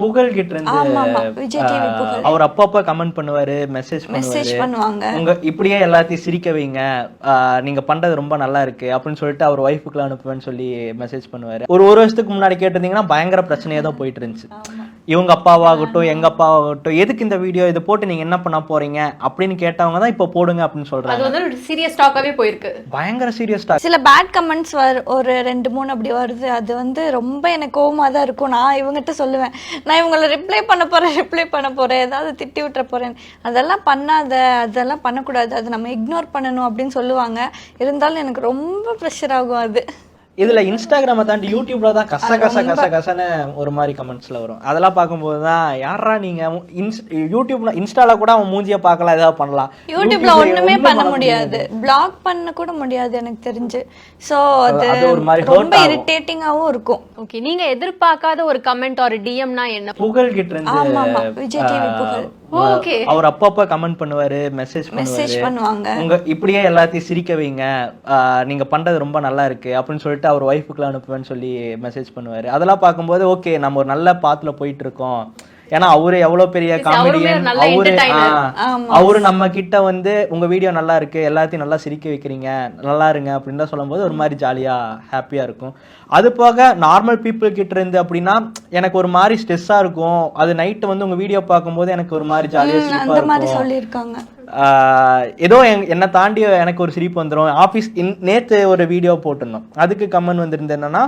புகழ் கிட்ட இருந்து விஜய் டிவி புகழ் அவர் அப்பப்ப கமெண்ட் பண்ணுவாரு, மெசேஜ் பண்ணுவாங்க. உங்க இப்படியே எல்லாத்தையும் சிரிக்க வைங்க, நீங்க பண்றது ரொம்ப நல்லா இருக்கு அப்படின்னு சொல்லிட்டு அவர் ஒய்ஃபுக்குலாம் அனுப்புவேன்னு சொல்லி மெசேஜ் பண்ணுவாரு. ஒரு வருஷத்துக்கு முன்னாடி கேட்டிருந்தீங்கன்னா பயங்கர பிரச்சனையா தான் போயிட்டு இருந்துச்சு. இவங்க அப்பாவாகட்டும் எங்க அப்பாவாகட்டும் எதுக்கு இந்த வீடியோ இதை போட்டு நீங்க என்ன பண்ண போறீங்க அப்படின்னு கேட்டவங்க தான் இப்ப போடுங்க அப்படின்னு சொல்றாங்க. அது வந்து சீரியஸ் டாக்காவே போயிருக்கு, பயங்கர சீரியஸ் டாக். சில பேட் கமெண்ட்ஸ் ஒரு 2-3 அப்படி வருது. அது வந்து ரொம்ப எனக்கு கோவமா தான் இருக்கும். நான் இவங்ககிட்ட சொல்லுவேன், நான் இவங்களை ரிப்ளை பண்ண போறேன், ஏதாவது திட்டி விட்டுற போறேன், அதெல்லாம் பண்ணாத, அதெல்லாம் பண்ணக்கூடாது, அதை நம்ம இக்னோர் பண்ணணும் அப்படின்னு சொல்லுவாங்க. இருந்தாலும் எனக்கு ரொம்ப ப்ரெஷர் ஆகும் அது. இதுல இன்ஸ்டாகிராமை தாண்டி யூடியூப்ல தான் கசன்னு ஒரு மாதிரி கமெண்ட்ஸ்ல வரும். அதெல்லாம் பார்க்கும்போது தான் யாரா நீங்க யூடியூப்ல இன்ஸ்டால கூட அவன் மூஞ்சிய பார்க்கலாம், ஏதாவது பண்ணலாம், யூடியூப்ல ஒண்ணுமே பண்ண முடியாது, பிளாக் பண்ண கூட முடியாது எனக்கு தெரிஞ்சு. சோ அது ஒரு மாதிரி ரொம்ப இரிட்டேட்டிங்காவும் இருக்கும். ஓகே, நீங்க எதிர்பார்க்காத ஒரு கமெண்ட் ஒரு டிஎம்னா என்ன? புகழ் கிட்ட இருந்து விஜய் டிவி புகழ் அவர் அப்பப்ப கமெண்ட் பண்ணுவாரு, மெசேஜ் பண்ணுவாங்க. உங்க இப்படியே எல்லாத்தையும் சிரிக்க வைங்க, நீங்க பண்றது ரொம்ப நல்லா இருக்கு அப்படின்னு சொல்லிட்டு அவர் ஒய்ஃபுக்குலாம் அனுப்புவேன்னு சொல்லி மெசேஜ் பண்ணுவாரு. அதெல்லாம் பார்க்கும்போது ஓகே நம்ம ஒரு நல்ல பாத்துல போயிட்டு இருக்கோம். ஏன்னா அவரு எவ்வளவு பெரிய காமெடியன், அவரு நம்ம கிட்ட வந்து உங்க வீடியோ நல்லா இருக்கு, எல்லாத்தையும் நல்லா சிரிக்க வைக்கிறீங்க, நல்லா இருங்க அப்படின்னு தான் சொல்லும் போது ஒரு மாதிரி ஜாலியா ஹாப்பியா இருக்கும். அது போக நார்மல் பீப்புள் கிட்ட இருந்து அப்படின்னா எனக்கு ஒரு மாதிரி ஸ்ட்ரெஸ்ஸா இருக்கும். அது நைட்டு வந்து உங்க வீடியோ பார்க்கும்போது எனக்கு ஒரு மாதிரி ஜாலியா சொல்லியிருக்காங்க. ஏதோ என்னை தாண்டி எனக்கு ஒரு சிரிப்பு வந்துடும். ஆஃபீஸ் நேற்று ஒரு வீடியோ போட்டிருந்தோம், அதுக்கு கமெண்ட் வந்துருந்து என்னன்னா,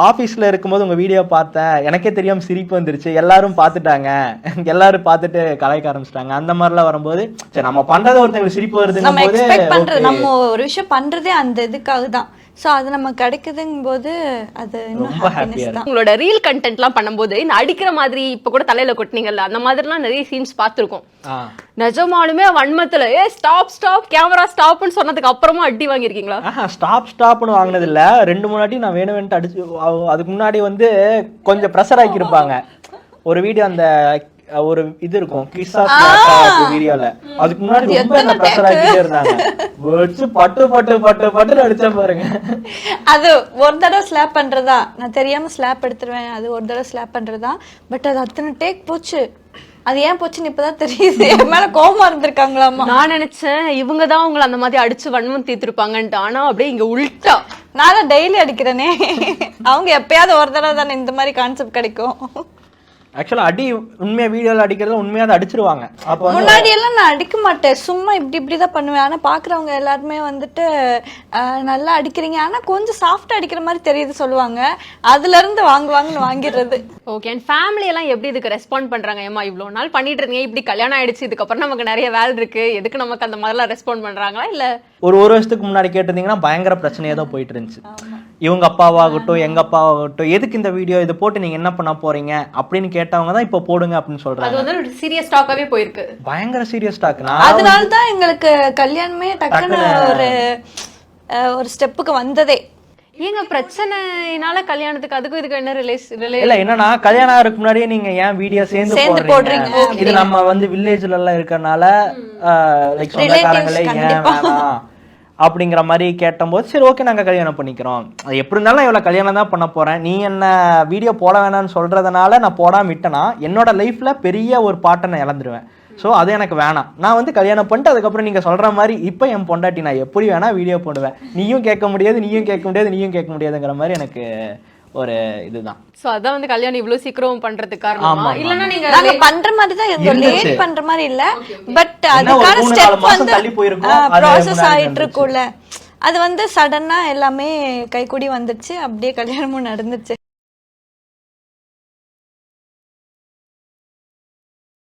ஆஃபீஸில் இருக்கும்போது உங்கள் வீடியோ பார்த்தேன், எனக்கே தெரியாமல் சிரிப்பு வந்துருச்சு, எல்லாரும் பார்த்துட்டாங்க, எல்லாரும் பார்த்துட்டு கலாய்க்க ஆரம்பிச்சிட்டாங்க. அந்த மாதிரிலாம் வரும்போது சரி நம்ம பண்ணுறது ஒருத்தவங்களுக்கு சிரிப்பு வருது, நம்ம ஒரு விஷயம் பண்ணுறதே அந்த இதுக்காக தான். ஸோ அது நம்ம கிடைக்குதுங்கும் போது அது ரொம்ப ஹாப்பியா தான். உங்களோட ரீல் கண்டென்ட்லாம் பண்ணும்போது இந்த அடிக்கிற மாதிரி இப்போ கூட தலையில கொட்டினீங்கல்ல, அந்த மாதிரிலாம் நிறைய சீன்ஸ் பார்த்துருக்கோம். நிஜமாலுமே வன்மத்துல ஸ்டாப் கேமரா ஸ்டாப்னு சொன்னதுக்கு அப்புறமா அடி வாங்கியிருக்கீங்களா? ஸ்டாப்னு வாங்கினது இல்ல, 2-3 வாட்டி நான் வேணும்னு அடிச்சு. அதுக்கு முன்னாடி வந்து கொஞ்சம் ப்ரெஷர் ஆக்கியிருப்பாங்க. ஒரு வீடியோ அந்த ஒரு இது இருக்கும் வீடியோல, அதுக்கு முன்னாடி ரொம்ப ப்ரெஷர் ஆக்கிட்டே இருந்தாங்க, பட்டு அடிச்சா பாருங்க. அது ஒரு தடவை ஸ்லாப் பண்றதா, நான் தெரியாம ஸ்லாப் எடுத்துருவேன், அது ஒரு தடவை ஸ்லாப் பண்றதா. பட் அது அத்தனை டேக் போச்சு. அது ஏன் போச்சுன்னு இப்பதான் தெரியுது. என் மேல கோவமா இருந்திருக்காங்களாமா. நான் நினைச்சேன் இவங்கதான் உங்களை அந்த மாதிரி அடிச்சு வன்மம் தீர்த்திருப்பாங்கன்ட்டு. ஆனா அப்படியே இங்க உள்டா. நான் தான் டெய்லி அடிக்கிறேனே, அவங்க எப்பயாவது ஒரு தடவை தானே இந்த மாதிரி கான்செப்ட் கிடைக்கும். ஆக்சுவலா அடி உண்மையா வீடியோல அடிக்கிறது உண்மையா அதை அடிச்சிருவாங்க. முன்னாடி எல்லாம் நான் அடிக்க மாட்டேன், சும்மா இப்படிதான் பண்ணுவேன். ஆனா பாக்குறவங்க எல்லாருமே வந்துட்டு நல்லா அடிக்கிறீங்க, ஆனா கொஞ்சம் சாஃப்டா அடிக்கிற மாதிரி தெரியுது சொல்லுவாங்க. அதுல இருந்து வாங்குவாங்கன்னு வாங்கிடுறது. ஓகே, அண்ட் ஃபேமிலி எல்லாம் எப்படி இதுக்கு ரெஸ்பாண்ட் பண்றாங்க? ஏமா இவ்வளவு நாள் பண்ணிட்டு இருந்தீங்க, இப்படி கல்யாணம் ஆயிடுச்சு, இதுக்கப்புறம் நமக்கு நிறைய வேலை இருக்கு, எதுக்கு நமக்கு அந்த மாதிரிலாம் ரெஸ்பாண்ட் பண்றாங்களா? இல்ல ஒரு வருஷத்துக்கு முன்னாடி கேட்டிருந்தீங்கன்னா பயங்கர பிரச்சனையா தான் போயிட்டு இருந்துச்சு. இவங்க அப்பாவாகட்டும் எங்க அப்பாவாகட்டும் எதுக்கு இந்த வீடியோ இதை போட்டு நீங்க என்ன பண்ண போறீங்க அப்படின்னு கேட்டவங்க தான் இப்ப போடுங்க அப்படின்னு சொல்றாங்க. அது வந்து சீரியஸ் டாக்காவே போயிருக்கு, பயங்கர சீரியஸ் டாக். அதனால தான் எங்களுக்கு கல்யாணமே டக்குன்னு ஒரு ஸ்டெப்புக்கு வந்ததே. ஏங்க பிரச்சனைனால கல்யாணத்துக்கு அதுக்கும் இதுக்கு என்ன இல்ல என்னன்னா, கல்யாணம் ஆகிறதுக்கு முன்னாடியே நீங்க ஏன் வீடியோ சேர்ந்து போடுறீங்க? இது நம்ம வந்து வில்லேஜ்ல எல்லாம் இருக்கறனால லைக் சொந்தக்காரங்களே ஏன் வேணாம் அப்படிங்கிற மாதிரி கேட்டபோது சரி ஓகே நாங்கள் கல்யாணம் பண்ணிக்கிறோம், எப்படி இருந்தாலும் இவ்வளோ கல்யாணம் தான் பண்ண போகிறேன், நீ என்ன வீடியோ போட வேணாம்னு சொல்கிறதுனால நான் போடாமல் விட்டேன்னா என்னோட லைஃப்பில் பெரிய ஒரு பாட்டை நான் இழந்துருவேன். ஸோ அது எனக்கு வேணாம். நான் வந்து கல்யாணம் பண்ணிட்டு அதுக்கப்புறம் நீங்கள் சொல்கிற மாதிரி இப்போ என் பொண்டாட்டி நான் எப்படி வேணால் வீடியோ போடுவேன், நீயும் கேட்க முடியாதுங்கிற மாதிரி எனக்கு ஒரு இதுதான். சோ அதான் வந்து கல்யாணம் இவ்வளவு சீக்கிரம் பண்றதுக்கு காரணமா? இல்லனா நீங்க நாங்க பண்ற மாதிரி தான், இது லேட் பண்ற மாதிரி இல்ல, பட் அதுக்கான ஸ்டெப் வந்து ப்ராசஸ் ஆயிட்டு இருக்குல்ல, அது வந்து சடனா எல்லாமே கைகூடி வந்துருச்சு, அப்படியே கல்யாணமும் நடந்துச்சு.